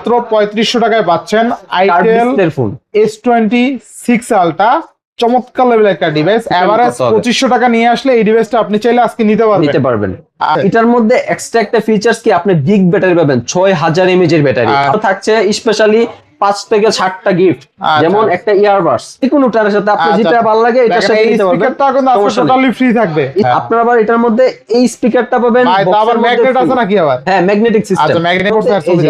3500 টাকায় পাচ্ছেন itel phone S26 ultra, চমৎকার লেভেল একটা ডিভাইস। এভারেজ 2500 টাকা নিয়ে আসলে এই ডিভাইসটা আপনি চাইলে আজকে নিতে পারবেন। এটার মধ্যে এক্সট্রা একটা ফিচার্স কি, আপনি বিগ ব্যাটারি পাবেন, 6000 mAh এর ব্যাটারি থাকছে, স্পেশালি 5 থেকে 7টা গিফট, যেমন একটা ইয়ারবাডস, কোনটার সাথে আপনি যেটা ভালো লাগে এটার সাথে নিতে পারবেন। স্পিকারটা কিন্তু টোটালি ফ্রি থাকবে। আপনারা আবার এটার মধ্যে এই স্পিকারটা পাবেন, আবার ম্যাগনেট আছে নাকি আবার? হ্যাঁ, ম্যাগনেটিক সিস্টেম। আচ্ছা, ম্যাগনেট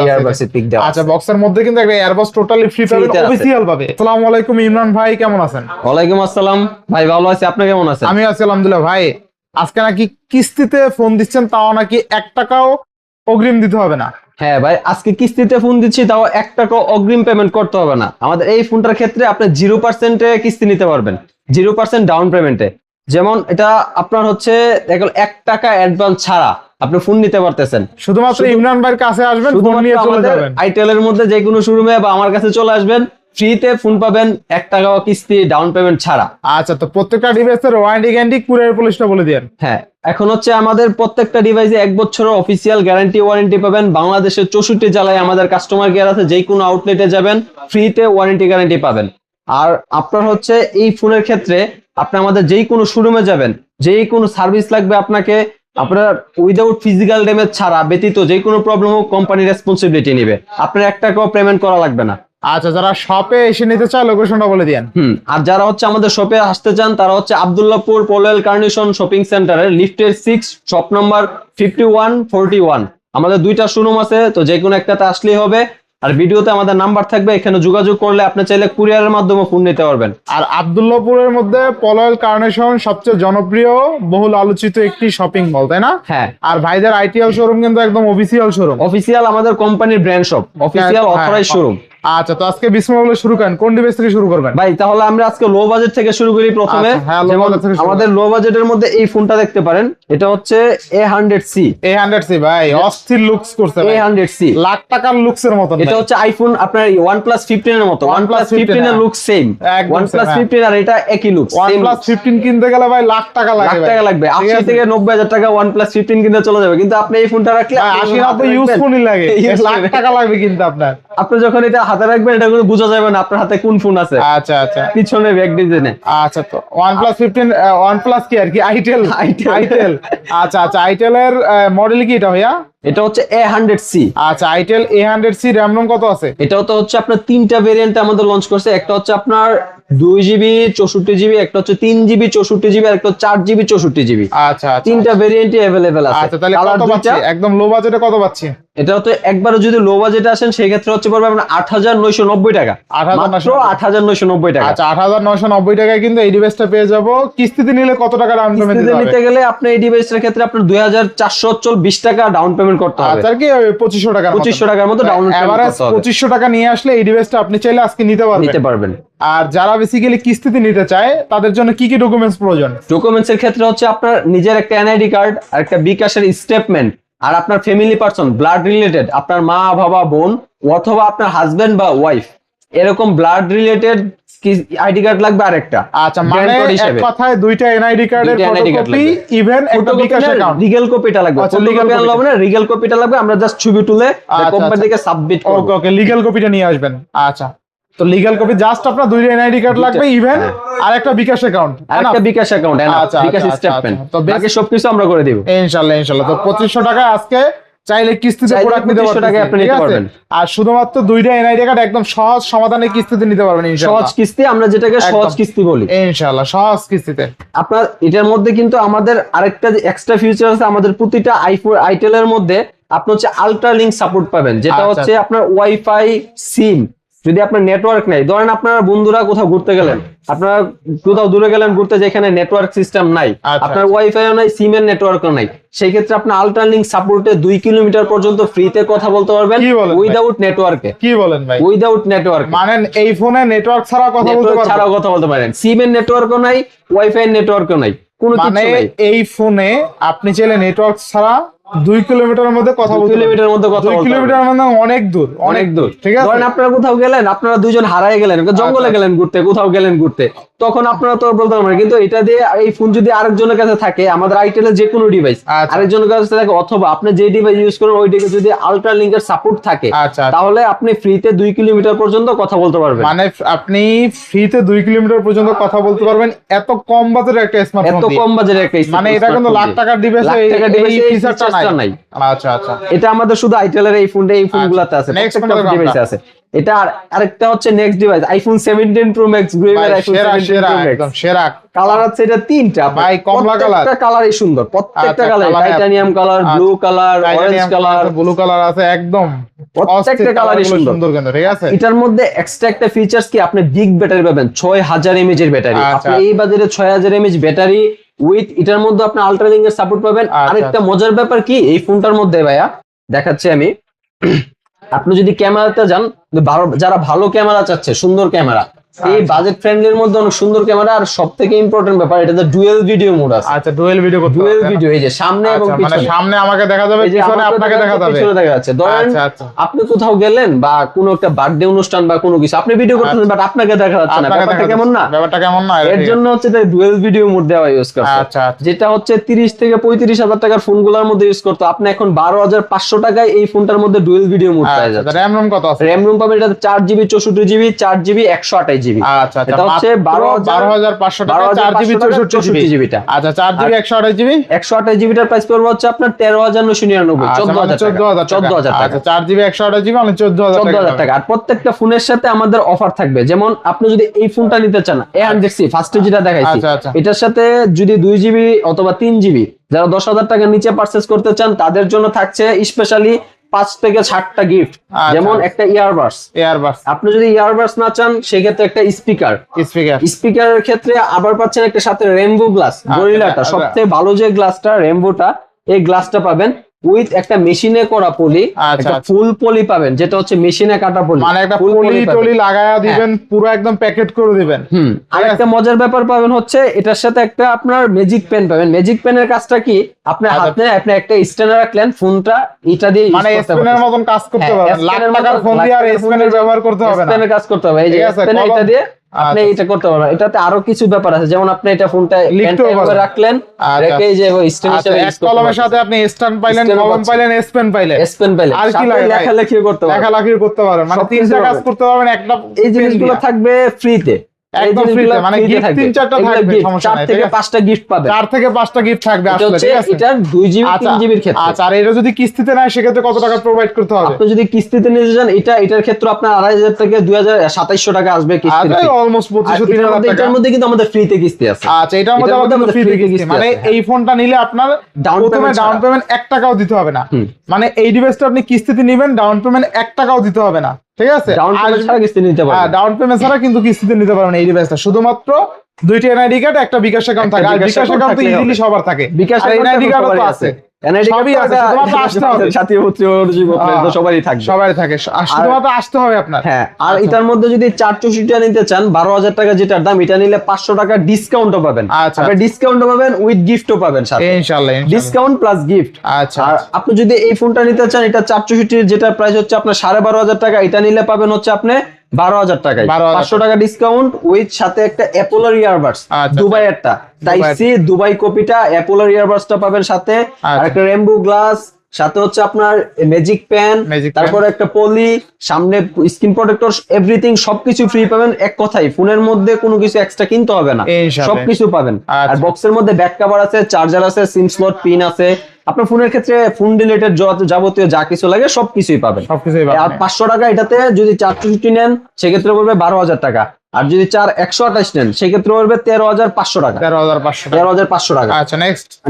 ইয়ারবাডসের পিক দাও। আচ্ছা, বক্সের মধ্যে কিন্তু একটা ইয়ারবাডস টোটালি ফ্রি পাবেন, অফিশিয়াল ভাবে। আসসালামু আলাইকুম ইমরান ভাই, কেমন আছেন? ওয়ালাইকুম আসসালাম ভাই, ভালো আছি, আপনি কেমন আছেন? আমি আছি আলহামদুলিল্লাহ। ভাই আজকে নাকি কিস্তিতে ফোন দিচ্ছেন, তাও নাকি 1 টাকাও অগ্রিম দিতে হবে না? হ্যাঁ ভাই, আজকে কিস্তিতে ফোন দিচ্ছি, তাও 1 টাকা অগ্রিম পেমেন্ট করতে হবে না। আমাদের এই ফোনটার ক্ষেত্রে আপনি 0% কিস্তি নিতে পারবেন, 0% ডাউন পেমেন্টে। যেমন এটা আপনার হচ্ছে 1 টাকা অ্যাডভান্স ছাড়া আপনি ফোন নিতে পারতেছেন। শুধুমাত্র ইমরান ভাইয়ের কাছে আসবেন, ফোন নিয়ে চলে যাবেন। আইটেলের মধ্যে যে কোনো শোরুমে বা আমার কাছে চলে আসবেন, ফ্রিতে ফোন পাবেন, 1 টাকাও কিস্তি ডাউন পেমেন্ট ছাড়া। আচ্ছা, তো প্রত্যেকটা ডিভাইসের ওয়ারেন্টি গ্যারান্টি কুরিয়ার পলিসটা বলে দেন। হ্যাঁ, এখন হচ্ছে আমাদের প্রত্যেকটা ডিভাইসে 1 বছরের অফিসিয়াল গ্যারান্টি ওয়ারেন্টি পাবেন। বাংলাদেশের 64 জেলায় আমাদের কাস্টমার কেয়ার আছে, যে কোনো আউটলেটে যাবেন ফ্রিতে ওয়ারেন্টি গ্যারান্টি পাবেন। আর আপনার হচ্ছে এই ফোনের ক্ষেত্রে আপনি আমাদের যেই কোনো শোরুমে যাবেন, যেই কোনো সার্ভিস লাগবে আপনাকে, আপনার উইদাউট ফিজিক্যাল ড্যামেজ ছাড়া ব্যতীত যে কোনো প্রবলেম হোক কোম্পানি রেসপন্সিবিলিটি নেবে, আপনার 1 টাকাও পেমেন্ট করা লাগবে না। আচ্ছা, যারা শপে এসে নিতে চায় লোকেশনটা বলে দিয়েন। আর যারা হচ্ছে আমাদের শপে আসতে চান, তারা হচ্ছে আব্দুল্লাহপুর পলওয়েল কার্নেশন শপিং সেন্টারের লিফটের 6 শপ নাম্বার 5141। আমাদের 2টা শোরুম আছে, তো যে কোনো একটাতে আসলেই হবে। আর ভিডিওতে আমাদের নাম্বার থাকবে, এখানে যোগাযোগ করলে আপনি চাইলে কুরিয়ারের মাধ্যমে ফোন নিতে পারবেন। আর আব্দুল্লাহপুরের মধ্যে পলওয়েল কার্নেশন সবচেয়ে জনপ্রিয় বহুল আলোচিত একটি শপিং মল, তাই না? হ্যাঁ। আর ভাইদের আইটিএল শোরুম কিন্তু একদম অফিসিয়াল শোরুম, অফিসিয়াল আমাদের কোম্পানির brand shop, official authorise showroom. আচ্ছা, তো আজকে বিসমিল্লাহ বলে শুরু করেন, কোন ডিভাইস থেকে শুরু করবেন? ভাই তাহলে আমরা আজকে লো বাজেট থেকে শুরু করি প্রথমে। আমাদের লো বাজেটের মধ্যে এই ফোনটা দেখতে পারেন, এটা হচ্ছে A100C। A100C ভাই অস্থির লুকস করছে ভাই, A100C লাখ টাকার লুকসের মত। এটা হচ্ছে আইফোন আপনার OnePlus 15 এর মতো। OnePlus 15 এর লুক সেম, OnePlus 15 আর এটা একই লুক। OnePlus 15 কিনতে গেলে ভাই লাখ টাকা লাগবে, 80 থেকে 90 হাজার টাকা OnePlus 15 কিনতে চলে যাবে। কিন্তু আপনি এই ফোনটা রাখলে 80-90 ইউজফুলই লাগে, লাখ টাকা লাগবে কিন্তু আপনার। আপনি যখন এটা হাতে রাখবেন, এটা কোনো বোঝা যাবে না আপনার হাতে কোন ফোন আছে। আচ্ছা আচ্ছা, পিছনে ব্যাক ডিজাইনে। আচ্ছা, তো OnePlus 15 OnePlus কি আর কি আইটেল। আচ্ছা আচ্ছা, আইটেল এর মডেল কি এটা ভাইয়া? এটা হচ্ছে A100C। আচ্ছা, আইটেল A100C র‍্যাম রম কত আছে? এটাও তো হচ্ছে আপনার 3টা ভেরিয়েন্টে আমাদের লঞ্চ করছে। একটা হচ্ছে আপনার 2GB 64GB, একটা হচ্ছে 3GB 64GB, আর একটা 4GB 64GB। আচ্ছা, 3টা ভেরিয়েন্টই अवेलेबल আছে। আচ্ছা, তাহলে কত পাচ্ছি একদম লো বাজেটে? কত পাচ্ছি এটা? তো একবারে যদি লো বাজেটে আসেন সেই ক্ষেত্রে হচ্ছে পড়বে আপনার 8990 টাকা, মাত্র 8990 টাকা। আচ্ছা, 8990 টাকায় কিন্তু এই ডিভাইসটা পেয়ে যাব। কিস্তিতে নিলে কত টাকা ডাউন পেমেন্ট দিতে হবে? নিতে গেলে আপনি এই ডিভাইসের ক্ষেত্রে আপনার 2420 টাকা ডাউন পেমেন্ট করতে হবে। আচ্ছা, কি 2500 টাকার মতো ডাউন পেমেন্ট এভারেজ 2500 টাকা নিয়ে আসলে এই ডিভাইসটা আপনি চাইলে আজকে নিতে পারবেন। আর যারা বেসিক্যালি কিস্তিতে নিতে চায় তাদের জন্য কি কি ডকুমেন্টস প্রয়োজন? ডকুমেন্টসের ক্ষেত্রে হচ্ছে আপনার নিজের একটা এনআইডি কার্ড, আর একটা বিকাশের স্টেটমেন্ট, আর আপনার ফ্যামিলি পারসন ব্লাড রিলেটেড, আপনার মা বাবা বোন অথবা আপনার হাজবেন্ড বা ওয়াইফ, এরকম ব্লাড রিলেটেড আইডি কার্ড লাগবে আরেকটা। আচ্ছা, মানে এক কথায় দুইটা এনআইডি কার্ডের ফটোকপি, ইভেন একটা বিকাশ অ্যাকাউন্ট, রিগেল কপিটা লাগবে। ফটোকপি আনলে হবে না, রিগেল কপিটা লাগবে। আমরা জাস্ট ছবি তুলে কোম্পানিকে সাবমিট করব। ওকে, লিগ্যাল কপিটা নিয়ে আসবেন। আচ্ছা, তো লিগ্যাল কপি জাস্ট আপনার দুইটা এনআইডি কার্ড লাগবে, ইভেন আর একটা বিকাশ অ্যাকাউন্ট, বিকাশ স্টেটমেন্ট, তো বাকি সবকিছু আমরা করে দেব ইনশাআল্লাহ। তো 2500 টাকায় আজকে চাইলে কিস্তিতে প্রোডাক্ট নিতে পারবেন। আর শুধুমাত্র দুইটা এনআইডি কার্ড একদম সহজ সমাধানে কিস্তিতে নিতে পারবেন ইনশাআল্লাহ। সহজ কিস্তি, আমরা যেটাকে সহজ কিস্তি বলি ইনশাআল্লাহ, সহজ কিস্তিতে। আপনার এটার মধ্যে কিন্তু আমাদের আরেকটা এক্সট্রা ফিচার আছে। আমাদের প্রতিটা আইটেলের মধ্যে আপনি হচ্ছে আলট্রা লিংক সাপোর্ট পাবেন, যেটা হচ্ছে আপনার ওয়াইফাই সিম। যদি আপনার নেটওয়ার্ক নাই, ধরেন আপনার বন্ধুরা কোথাও ঘুরতে গেলেন, আপনারা কোথাও দূরে গেলেন ঘুরতে, যেখানে নেটওয়ার্ক সিস্টেম নাই, আপনার ওয়াইফাইও নাই, সিমের নেটওয়ার্কও নাই, সেই ক্ষেত্রে আপনি আলট্রা লিংক সাপোর্টে 2 কিলোমিটার পর্যন্ত ফ্রিতে কথা বলতে পারবেন উইদাউট নেটওয়ার্কে। কি বলেন ভাই? উইদাউট নেটওয়ার্ক মানে এই ফোনে নেটওয়ার্ক ছাড়া কথা বলতে পারেন। সিমের নেটওয়ার্কও নাই, ওয়াইফাই নেটওয়ার্কও নাই, কোনো কিছু নাই। মানে এই ফোনে আপনি চাইলে নেটওয়ার্ক ছাড়া 2 কিলোমিটারের মধ্যে কথা বলতে 2 কিলোমিটার মানে অনেক দূর, অনেক দূর। ঠিক আছে, ধরেন আপনারা কোথাও গেলেন, আপনারা দুইজন হারায় গেলেন, জঙ্গলে গেলেন ঘুরতে, কোথাও গেলেন ঘুরতে, তখন আপনারা তো বলতে পারবেন, কিন্তু এটা দিয়ে এই ফোন যদি আরেকজনের কাছে থাকে, আমাদের আইটেলের যে কোনো ডিভাইস আচ্ছা। আরেকজনের কাছে থাকে, অথবা আপনি যে ডিভাইস ইউজ করেন ওইটাকে যদি আলট্রা লিঙ্কের সাপোর্ট থাকে, আচ্ছা। তাহলে আপনি ফ্রিতে 2 কিলোমিটার পর্যন্ত কথা বলতে পারবেন। মানে আপনি ফ্রিতে 2 কিলোমিটার পর্যন্ত কথা বলতে পারবেন এত কম বাজেটের একটা স্মার্টফোন এত কম বাজেটের একটা মানে এটা কিন্তু লাখ টাকার ডিভাইসে এই ফিচারটা নাই। আচ্ছা আচ্ছা, এটা আমাদের শুধু আইটেলের এই ফোনগুলোতে আছে, প্রত্যেকটা ডিভাইসে আছে। এটা আরেকটা হচ্ছে next device iPhone 17 Pro Max, গ্রেভের আইফোন 17 প্রো ম্যাক্স, একদম সেরা কালার আছে এটা 3টা ভাই, কমলা কালার, প্রত্যেকটা কালারই সুন্দর, প্রত্যেকটা colour, titanium colour, blue colour, orange colour, blue colour আছে, একদম প্রত্যেকটা কালারই সুন্দর কিন্তু ঠিক আছে। এটার মধ্যে এক্সট্রা একটা ফিচারস কি, আপনি বিগ ব্যাটারি পাবেন, 6000 এমএএইচ এর ব্যাটারি। আপনি এই বাজারে 6000 এমএএইচ ব্যাটারি উইথ এটার মধ্যে আপনি আলট্রা লিঙ্কের সাপোর্ট পাবেন। আরেকটা মজার ব্যাপার কি, এই ফোনটার মধ্যে ভাইয়া দেখাচ্ছি আমি, আপনি যদি ক্যামেরাতে যান, যারা ভালো ক্যামেরা চাচ্ছে, সুন্দর ক্যামেরা, এই বাজেট ফ্রেন্ডলির মধ্যে অনেক সুন্দর ক্যামেরা। আর সবথেকে ইম্পর্টেন্ট ব্যাপার, এটাতে ডুয়াল ভিডিও মোড আছে। আচ্ছা, ডুয়াল ভিডিও করতে ডুয়াল ভিডিও, এই যে সামনে এবং মানে পিছনে, সামনে আমাকে দেখা যাবে, পিছনে আপনাকে দেখা যাবে, পিছনে দেখা যাচ্ছে। ধরেন আপনি কোথাও গেলেন বা কোনো একটা বার্থডে অনুষ্ঠান বা কোনো কিছু আপনি ভিডিও করতেছেন, বাট আপনাকে দেখা যাচ্ছে না, ব্যাপারটা কেমন না? ব্যাপারটা কেমন না? এর জন্য হচ্ছে ডুয়াল ভিডিও মোড দেওয়া ইউজ করছে। আচ্ছা, যেটা হচ্ছে 30 থেকে 35,000 টাকার ফোনগুলোর মধ্যে ইউজ করতে, আপনি এখন 12,500 টাকায় এই ফোনটার মধ্যে ডুয়াল ভিডিও মোড পাওয়া যাচ্ছে। র‍্যাম রুম কত আছে? র‍্যাম রুম পাবেন এটা 4GB 64GB 4GB 128GB। আচ্ছা, এটা হচ্ছে 12,500 টাকা 4GB 64GB টা। আচ্ছা, 4GB 128GB 128GB টার প্রাইস পড়বে হচ্ছে আপনার 13,999, 14,000 টাকা। আচ্ছা, 4GB 128GB মানে 14,000 টাকা। আর প্রত্যেকটা ফোনের সাথে আমাদের অফার থাকবে, যেমন আপনি যদি এই ফোনটা নিতে চান, A100C ফার্স্টে যেটা দেখাইছি, এটার সাথে যদি 2GB অথবা 3GB, যারা 10,000 টাকার নিচে পারচেজ করতে চান তাদের জন্য থাকছে স্পেশালি 5 থেকে 60টা গিফট। যেমন একটা ইয়ারবাডস, আপনি যদি ইয়ারবাডস না চান সেক্ষেত্রে একটা স্পিকারের ক্ষেত্রে আবার পাচ্ছেন একটা সাথে রেইনবো গ্লাস, গরিলাটা সবচেয়ে ভালো যে গ্লাসটা, রেইনবোটা, এই গ্লাসটা পাবেন উইথ একটা মেশিনে করা পলি, একটা ফুল পলি পাবেন, যেটা হচ্ছে মেশিনে কাটা পলি, মানে একটা পলি টলি লাগায়া দিবেন, পুরো একদম প্যাকেট করে দিবেন। আর একটা মজার ব্যাপার পাবেন হচ্ছে এটার সাথে একটা আপনার ম্যাজিক পেন পাবেন। ম্যাজিক পেনের কাজটা কি, আপনার হাতে আপনি একটা স্ট্যান্ডার রাখলেন, ফোনটা এটা দিয়ে মানে স্পেনের মতন কাজ করতে পারবেন, লাখ টাকার ফোন দিয়ে আর স্পেনের ব্যবহার করতে হবে না, স্পেনের কাজ করতে হবে। এই যে স্পেন এটা দিয়ে আপনি এটা করতে পারবেন। এটাতে আরো কিছু ব্যাপার আছে, যেমন আপনি এটা ফোনটা রাখলেন, রেখে যে স্ট্যান্ড হিসেবে এক কলমের সাথে আপনি স্ট্যান্ড পাইলেন, কলম পাইলেন, স্পেন পাইলেন, আর কি লাগে, লেখালেখি করতে পারবেন, লেখালেখি করতে পারবেন, মানে তিনটা কাজ করতে পারবেন একটা। এই জিনিসগুলো থাকবে ফ্রিতে, একদম ফ্রিতে, মানে গিফট 3-4টা থাকবে, সমস্যা নাই, 4 থেকে 5টা গিফট পাবেন, 4 থেকে 5টা গিফট থাকবে আসলে, ঠিক আছে। এটা 2GB 3GB এর ক্ষেত্রে। আচ্ছা, আর এটা যদি কিস্তিতে নেয় সেক্ষেত্রে কত টাকা প্রোভাইড করতে হবে? আপনি যদি কিস্তিতে নিতে চান, এটার ক্ষেত্রে আপনার 2,500 থেকে 2,2700 টাকা আসবে কিস্তিতে, অলমোস্ট 2500-3000 টাকা। এটার মধ্যে কিন্তু আমাদের ফ্রিতে কিস্তি আছে। আচ্ছা, এটার মধ্যে আমাদের ফ্রিতে কিস্তি, মানে এই ফোনটা নিলে আপনার প্রথমে ডাউন পেমেন্ট 1 টাকাও দিতে হবে না। মানে এই ডিভাইসটা আপনি কিস্তিতে নেবেন, ডাউন পেমেন্ট 1 টাকাও দিতে হবে না, ঠিক আছে। ডাউন পেমেন্ট ছাড়া কিস্তি নিতে পারবেন। হ্যাঁ, ডাউন পেমেন্ট ছাড়া কিন্তু কিস্তিতে নিতে পারবেন এই ডিভাইসটা। শুধুমাত্র 2টা এনআইডি কার্ড, একটা বিকাশ অ্যাকাউন্ট থাকে, আর বিকাশ অ্যাকাউন্ট তো ইজিলি সবার থাকে, বিকাশ এনআইডি কার্ডও তো আছে, সবই আছে, শুধুমাত্র আসতে হবে, সাথী পুত্র সবারই থাকবে, সবারই থাকে, শুধুমাত্র আসতে হবে আপনার। হ্যাঁ, আর এটার মধ্যে যদি 464টা নিতে চান, 12,000 টাকা যেটার দাম, এটা নিলে 500 টাকা ডিসকাউন্টও পাবেন। আপনি ডিসকাউন্টও পাবেন উইথ গিফটও পাবেন সাথে, ইনশাআল্লাহ ডিসকাউন্ট প্লাস গিফট। আচ্ছা, আর আপনি যদি এই ফোনটা নিতে চান, এটা 464 যেটা প্রাইস হচ্ছে আপনার 12,500 টাকা, এটা নিলে পাবেন হচ্ছে আপনি 12,000 টাকায়, 500 টাকা ডিসকাউন্ট উইথ সাথে একটা অ্যাপোলার ইয়ারবাডস, দুবাই একটা টাইপ সি দুবাই কপিটা, অ্যাপোলার ইয়ারবাডসটা পাবেন সাথে, আর একটা রেইনবো গ্লাস, সাথে হচ্ছে আপনার ম্যাজিক পেন, তারপর একটা পলি, সামনে স্ক্রিন প্রোটেক্টর, এভরিথিং সবকিছু ফ্রি পাবেন। এক কথাই ফোনের মধ্যে কোনো কিছু এক্সট্রা কিনতে হবে না, সবকিছু পাবেন। আর বক্সের মধ্যে ব্যাক কভার আছে, চার্জার আছে, সিম স্লট পিন আছে, আপনার ফোনের ক্ষেত্রে ফোন রিলেটেড যাবতীয় যা কিছু লাগে সবকিছুই পাবেন। আর 500 টাকা এটাতে যদি 464 নেন সেক্ষেত্রে পড়বে 12,000 টাকা, আর যদি 128 নেন সেক্ষেত্রে পড়বে 13,500 টাকা। 13,500 টাকা। আচ্ছা,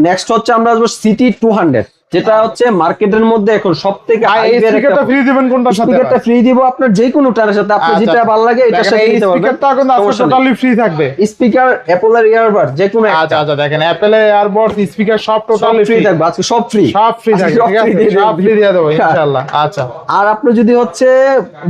নেক্সট হচ্ছে আমরা আসবো সিটি 200, যেটা হচ্ছে মার্কেটের মধ্যে এখন সবথেকে স্পিকারটা ফ্রি দিবেন কোনটার সাথে? স্পিকারটা ফ্রি দিব আপনার যে কোনোটার সাথে, আপনি যেটা ভালো লাগে এটার সাথে নিতে পারবেন। স্পিকারটা কিন্তু আপনার টোটালি ফ্রি থাকবে, স্পিকার অ্যাপলের ইয়ারবাড যে কোনো একটা। আচ্ছা, দেখেন অ্যাপলের ইয়ারবাডস স্পিকার সব টোটালি ফ্রি থাকবে, আজকে সব ফ্রি থাকবে, ঠিক আছে, সব ফ্রি দিয়ে দেব ইনশাআল্লাহ। আচ্ছা, আর আপনি যদি হচ্ছে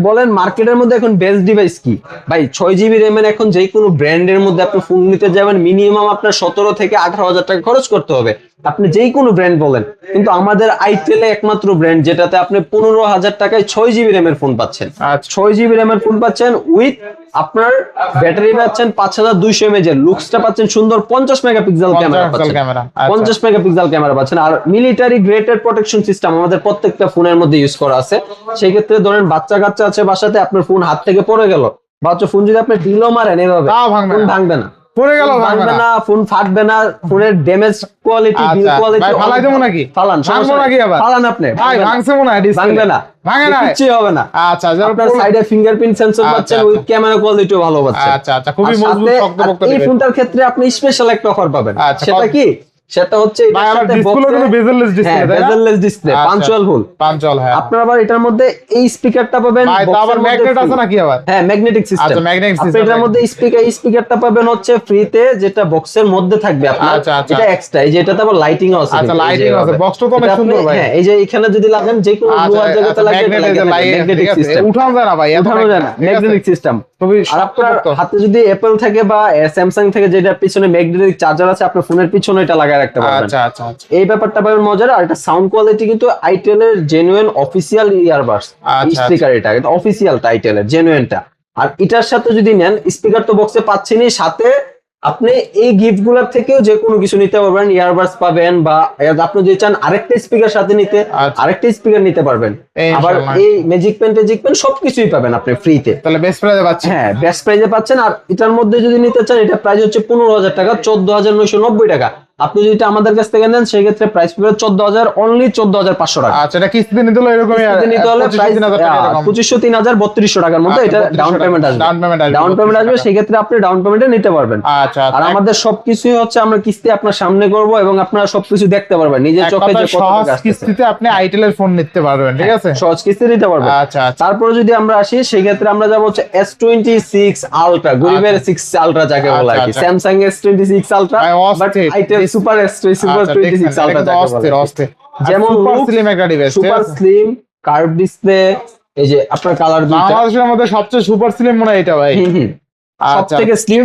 বলেন মার্কেটের মধ্যে এখন বেস্ট ডিভাইস কি, ভাই 6GB RAM এর এখন যে কোনো ব্র্যান্ডের মধ্যে আপনি ফোন নিতে যাবেন মিনিমাম আপনার 17 থেকে 18,000 টাকা খরচ করতে হবে। আপনি যেই কোনো ব্র্যান্ড বলেন, কিন্তু আমাদের আইটেলে একমাত্র ব্র্যান্ড যেটাতে আপনি 15,000 টাকায় 6 GB র্যামের ফোন পাচ্ছেন। আর 6 GB র্যামের ফোন পাচ্ছেন উইথ আপনার ব্যাটারি পাচ্ছেন 5200 mAh এর, লুকসটা পাচ্ছেন সুন্দর 50 মেগাপিক্সেল ক্যামেরা পাচ্ছেন, 50 মেগাপিক্সেল ক্যামেরা পাচ্ছেন। আর মিলিটারি গ্রেডের প্রোটেকশন সিস্টেম আমাদের প্রত্যেকটা ফোনের মধ্যে ইউজ করা আছে। সেই ক্ষেত্রে ধরেন বাচ্চা কাচ্চা আছে বাসাতে, আপনার ফোন হাত থেকে পড়ে গেল, বাচ্চা ফোন যদি আপনি ঢিলো মারেন এভাবে ফোন ভাঙবে না, পড়ে গেল ভাঙবে না, ফোন ফাটবে না, ফোনের ড্যামেজ কোয়ালিটি বিল কোয়ালিটি ফালাই দেবো নাকি, ফালান ভাঙবো নাকি আবার, ফালান আপনি ভাই ভাঙছে মনে হয়, ভাঙবে না, ভাঙে না, কিচ্ছু হবে না। আচ্ছা, আপনার সাইডে ফিঙ্গারপ্রিন্ট সেন্সর পাচ্ছেন, উইথ ক্যামেরা কোয়ালিটিও ভালো পাচ্ছেন। আচ্ছা আচ্ছা, খুবই মজবুত শক্তপোক্ত। এই ফোনটার ক্ষেত্রে আপনি স্পেশাল একটা অফার পাবেন, সেটা কি? সেটা হচ্ছে bezelless display, punch hole, punch. হ্যাঁ, আপনার আবার এটার মধ্যে এই স্পিকারটা পাবেন, আবার ম্যাগনেট আছে নাকি আবার? হ্যাঁ, ম্যাগনেটিক সিস্টেম। আচ্ছা, ম্যাগনেটিক আপনি সিস্টেম। এটার মধ্যে স্পিকারটা পাবেন হচ্ছে ফ্রিতে, যেটা বক্সের মধ্যে থাকবে আপনার। আচ্ছা আচ্ছা, এটা এক্সট্রা, এই যে এটাতে আবার লাইটিং আছে। আচ্ছা, লাইটিং আছে, বক্সটা তো অনেক সুন্দর ভাই। হ্যাঁ, এই যে এখানে যদি লাগান, যে কোনো লোহার জায়গাতে লাগবে, ম্যাগনেটিক সিস্টেম, উঠানো যায় না ভাই, উঠানো যায় না, ম্যাগনেটিক সিস্টেম। আর আপনার হাতে যদি অ্যাপল থাকে বা স্যামসাং থেকে, যেটার পিছনে ম্যাগনেটিক চার্জার আছে, আপনার ফোনের পিছনে এটা লাগায় রাখতে পারবেন। আচ্ছা আচ্ছা, এই ব্যাপারটা পাবেন মজার। আর এটা সাউন্ড কোয়ালিটি কিন্তু আইটেলের জেনুইন অফিসিয়াল ইয়ারবাডস স্পিকার, এটা অফিসিয়াল আইটেলের জেনুইনটা। আর এটার সাথে যদি নেন, স্পিকার তো বক্সে পাচ্ছেনই, সাথে আপনি এই গিফট গুলার থেকেও যে কোনো কিছু নিতে পারবেন, ইয়ারবাডস পাবেন, বা আপনি যদি চান আরেকটা স্পিকার সাথে নিতে, আরেকটা স্পিকার নিতে পারবেন। আবার এই ম্যাজিক পেন সবকিছুই পাবেন আপনি ফ্রিতে। তাহলে বেস্ট প্রাইসে পাচ্ছেন। হ্যাঁ, বেস্ট প্রাইসে পাচ্ছেন। আর এটার মধ্যে যদি নিতে চান, এটা প্রাইস হচ্ছে 15,000 টাকা, 14,990 টাকা। আপনি যদি এটা আমাদের কাছ থেকে নেন, সেই ক্ষেত্রে প্রাইস পড়বে 14,000, অনলি 14,500 টাকা। আচ্ছা, এটা কিস্তিতে নিতে হলে এরকমই, নিতে হলে প্রাইস 2500, 3000, 3200 টাকার মতো এটা ডাউন পেমেন্ট আসবে। ডাউন পেমেন্ট আসবে, সেই ক্ষেত্রে আপনি ডাউন পেমেন্টে নিতে পারবেন। আচ্ছা, আর আমাদের সবকিছুই হচ্ছে আমরা কিস্তি আপনার সামনে করব, এবং আপনারা সবকিছু দেখতে পারবেন নিজের চোখে, যে কত টাকা আসছে। কিস্তিতে আপনি আইটেল এর ফোন নিতে পারবেন, ঠিক আছে, সহজ কিস্তি নিতে পারবেন। আচ্ছা, তারপরে যদি আমরা আসি, সেই ক্ষেত্রে আমরা যাব হচ্ছে S26 আলট্রা, গরিবের 6 আলট্রা যাকে বলা হয়, Samsung S26 ultra, but itel super S26 ultra যাকে বলা হয়। যেমন সুপার স্লিম একটা device, super slim, curve display, এই যে আপনার কালার দুটো, বাংলাদেশের মধ্যে সবচেয়ে সুপার স্লিম মনে হয় এটা ভাই। সবথেকে স্লিম।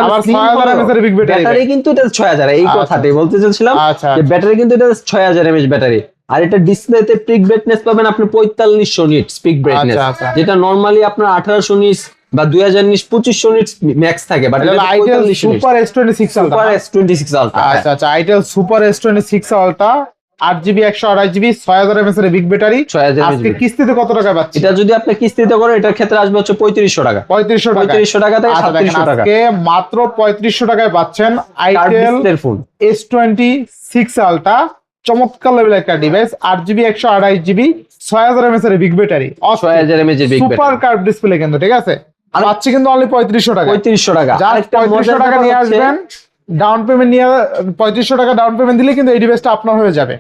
আবার 6000 mAh এর বিগ ব্যাটারি, কিন্তু এটা 6000, এই কথাটাই বলতে চাইছিলাম, যে ব্যাটারি কিন্তু এটা 6000 mAh ব্যাটারি। আর এটা ডিসপ্লেতে পিক ব্রাইটনেস পাবেন আপনি 4500 নিটস পিক ব্রাইটনেস, যেটা নরমালি আপনার 1800 নিটস বা 2000 নিটস 2500 নিটস ম্যাক্স থাকে, বাট এটা itel super S26 ultra, super S26 ultra. আচ্ছা আচ্ছা, itel super S26 ultra 8GB 128GB 6000 mAh এর বিগ ব্যাটারি। আজকে কিস্তিতে কত টাকা পাচ্ছেন? এটা যদি আপনি কিস্তিতে করেন, এটার ক্ষেত্রে আসবে হচ্ছে 3500 টাকা, 3500 টাকা থেকে 3700 টাকা। আজকে মাত্র 3500 টাকায় পাচ্ছেন আইটেল ফোন S26 আলট্রা, চমৎকার লেভেলের একটা ডিভাইস, 8GB 128GB 6000 mAh এর বিগ ব্যাটারি, 6000 mAh এর big battery, super curve display কিন্তু, ঠিক আছে। আর পাচ্ছি কিন্তু অনলি 3500 টাকা, 3500 টাকা। আরেকটা 3500 টাকা নিয়ে আসবেন, ডাউন পেমেন্ট নিয়ে 3500 টাকা ডাউন পেমেন্ট দিলে কিন্তু এই ডিভাইসটা আপনার হয়ে যাবে।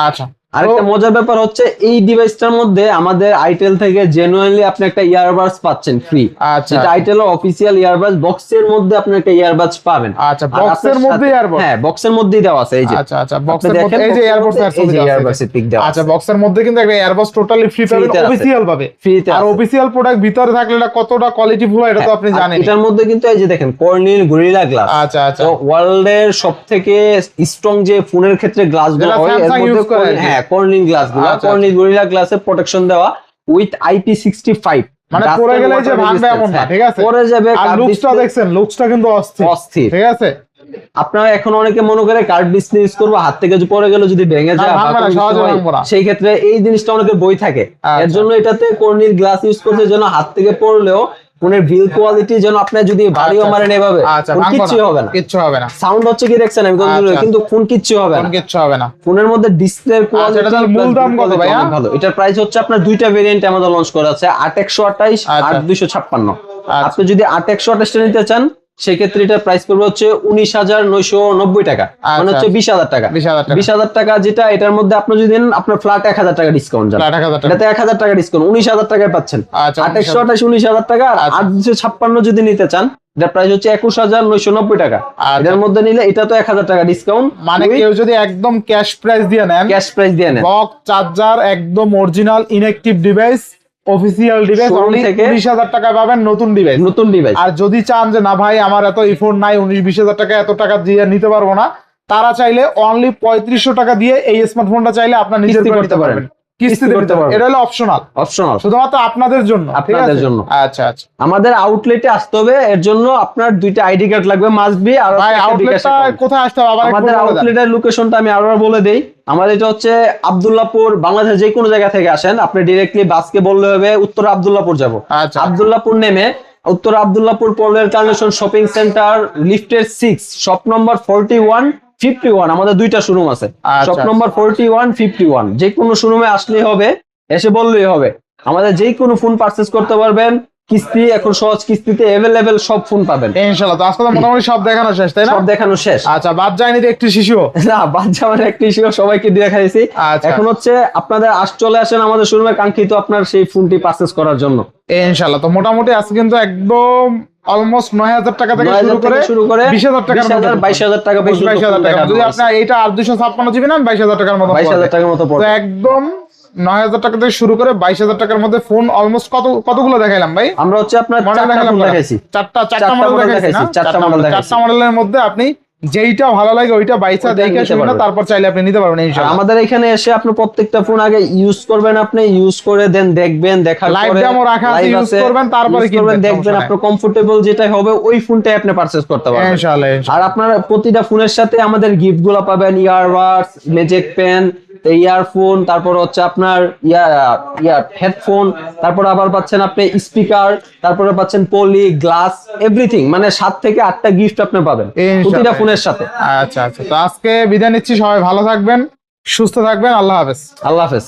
আচ্ছা, আরেকটা মজার ব্যাপার হচ্ছে, এই ডিভাইসটার মধ্যে আমাদের আইটেল থেকে জেনুইনলি আপনি একটা ইয়ারবাডস পাচ্ছেন ফ্রি। আচ্ছা, যেটা আইটেলের অফিসিয়াল ইয়ারবাডস, বক্সের মধ্যে আপনি একটা ইয়ারবাডস পাবেন। আচ্ছা, বক্সের মধ্যে ইয়ারবাডস, হ্যাঁ বক্সের মধ্যেই দেওয়া আছে, এই যে। আচ্ছা আচ্ছা, বক্সের মধ্যে এই যে ইয়ারবাডস এর ছবি দেওয়া আছে। আচ্ছা, বক্সের মধ্যে কিন্তু একটা ইয়ারবাডস টোটালি ফ্রি পাবেন, অফিসিয়াল ভাবে ফ্রিতে। আর অফিসিয়াল প্রোডাক্ট ভিতরে থাকলে এটা কতটা কোয়ালিটি ফুল এটা তো আপনি জানেন। এটার মধ্যে কিন্তু এই যে দেখেন কর্নিল গরিলা গ্লাস। আচ্ছা আচ্ছা, তো ওয়ার্ল্ডের সবথেকে স্ট্রং যে ফোনের ক্ষেত্রে গ্লাসগুলো হয়, এর মধ্যে হ্যাঁ কর্নিল গ্লাসগুলো, কর্নিল গরিলা গ্লাসে প্রোটেকশন দেওয়া উইথ IP65, মানে পরে গেলে যে ভাঙবে এমন না, ঠিক আছে, পরে যাবে। আর লুকসটা দেখছেন, লুকসটা কিন্তু অস্থির, ঠিক আছে। আপনারা এখন অনেকে মনে করে কার্ড ডিসপ্লে ইউজ করবো, হাত থেকে পরে গেল যদি ভেঙে যায়, সেই ক্ষেত্রে এই জিনিসটা অনেকের বই থাকে, এর জন্য এটাতে কর্নিল গ্লাস ইউজ করতে, যেন হাত থেকে পড়লেও ফোনের বিল কোয়ালিটি যেন আপনি যদি ভারীও মারেন এভাবে কিচ্ছু হবে না, কিচ্ছু হবে না। সাউন্ড হচ্ছে কি দেখছেন আমি কিন্তু ফোন কিচ্ছু হবে না, কিচ্ছু হবে না। ফোনের মধ্যে ডিসপ্লের কোয়ালিটি, মূল দাম কত ভাই? ভালো। এটার প্রাইস হচ্ছে আপনার দুইটা ভেরিয়েন্ট আমাদের লঞ্চ করা আছে, 8128 আর 256। আপনি যদি 8128 নিতে চান, সেক্ষেত্রে এটার প্রাইস পড়বে হচ্ছে 19,990 টাকা, মানে হচ্ছে 20,000 টাকা। 20,000 টাকা, যেটা এটার মধ্যে আপনি যদি নেন, আপনার ফ্ল্যাট 1000 টাকা ডিসকাউন্ট যাবে, এটাতে 1000 টাকা ডিসকাউন্ট, 19,000 টাকায় পাচ্ছেন। 2828 19,000 টাকা। আর 856 যদি নিতে চান, এটার প্রাইস হচ্ছে 21,990 টাকা। এটার মধ্যে নিলে এটা তো 1000 টাকা ডিসকাউন্ট, মানে কেউ যদি একদম ক্যাশ প্রাইস দিয়ে নেন, বক্স চার্জার একদম original inactive device, official device, only 19,000 টাকা পাবেন, নতুন ডিভাইস। আর যদি চান যে না ভাই আমার এত ইফোর্ট নাই, 19-20,000 টাকা এত টাকা দিয়ে নিতে পারবো না, তারা চাইলে অনলি 3500 টাকা দিয়ে এই স্মার্টফোনটা চাইলে আপনার নিজের কিস্তি করে করতে নিতে পারেন। পারবেন, কিস্তিতে করতে নিতে পারবেন। পারবেন। এটা হলো অপশনাল, অপশনাল শুধুমাত্র আপনাদের জন্য, ঠিক আপনাদের আছে? জন্য। আচ্ছা আচ্ছা আমাদের আউটলেটে আসতে হবে, এর জন্য আপনার 2টা আইডি কার্ড লাগবে মাস্ট বি। আর ভাই আউটলেটটা কোথায় আসতে হবে আবার একটু আমাদের বলে দেন। আউটলেটের লোকেশনটা আমি আবার বলে দেই। আমাদের এটা হচ্ছে আব্দুল্লাহপুর, বাংলাদেশের যে কোনো জায়গা থেকে আসেন আপনি ডিরেক্টলি বাসকে বললে হবে উত্তর আব্দুল্লাহপুর যাব। আচ্ছা আব্দুল্লাহপুর নেমে উত্তর আব্দুল্লাহপুর পলের কানেকশন শপিং সেন্টার লিফটের 6 শপ নম্বর 41-51 আমাদের 2টা শোরুম আছে। আচ্ছা, শপ নম্বর 41-51 যে কোনো শোরুমে আসলেই হবে, এসে বললেই হবে। আমাদের যে কোনো ফোন পারচেজ করতে পারবেন, কিস্তি এখন সহজ কিস্তিতে अवेलेबल সব ফোন পাবেন ইনশাআল্লাহ। তো আজকে তো মোটামুটি সব দেখানো শেষ, তাই না? সব দেখানো শেষ। আচ্ছা, বাদ যায়নি তো একটি শিশু? না, বাচ্চা মানে একটা ইস্যু সবাইকে দিয়ে খাইছি। আচ্ছা। এখন হচ্ছে আপনাদের চলে আসেন আমাদের শোরুমে কাঙ্ক্ষিত আপনার সেই ফোনটি পারচেজ করার জন্য ইনশাআল্লাহ। তো মোটামুটি আজকে কিন্তু একদম অলমোস্ট 9000 টাকা থেকে 9,000 থেকে শুরু করে 20000 টাকার মতো, 22,000 টাকা পর্যন্ত 22,000 টাকা। যদি আপনি এইটা আর 256 জিবি নেন 22,000 টাকার মতো 22,000 টাকার মতো তো পড়বে। একদম 9000 টাকা থেকে শুরু করে 22,000 টাকার মধ্যে ফোন অলমোস্ট কতগুলো দেখাইলাম ভাই? আমরা হচ্ছে আপনার মডেল 4টা দেখালাম ফোন কয়টা? দেখাইছি। চারটা মডেল দেখাইছি, 4টা মডেল দেখাইছি। 4টা মডেলের মধ্যে আপনি যেইটা ভালো লাগে ওইটা বাইসা ওইটা দেখে নিতে শুনে পারবেন। তারপর চাইলে আপনি নিতে পারবেন আর ইনশাআল্লাহ। আমাদের এখানে এসে আপনি প্রত্যেকটা ফোন আগে ইউজ করবেন, আপনি ইউজ করে দেন দেখবেন, দেখার লাইভ পরে ডেমো রাখা আছে, live ইউজ আছে, করবেন তারপরে use কিনবেন, করবেন, দেখবেন সমস্যা নাই। আপনার কমফোর্টেবল যেটা হবে ওই ফোনটাই আপনি পারচেজ করতে পারবেন ইনশাআল্লাহ আর আপনার প্রতিটা ফোনের সাথে আমাদের গিফট গুলো পাবেন, ইয়ারবাডস, ম্যাজিক পেন, ইয়ারফোন, তারপর হচ্ছে আপনার হেডফোন, তারপর আবার পাচ্ছেন আপনি স্পিকার, তারপরে পাচ্ছেন পলি গ্লাস এভরিথিং, মানে 7 থেকে 8টা গিফট আপনি পাবেন প্রতিটা ফোনের সাথে। আচ্ছা আচ্ছা, তো আজকে বিদায় নিচ্ছি, সবাই ভালো থাকবেন, সুস্থ থাকবেন, আল্লাহ হাফেজ। আল্লাহ হাফেজ।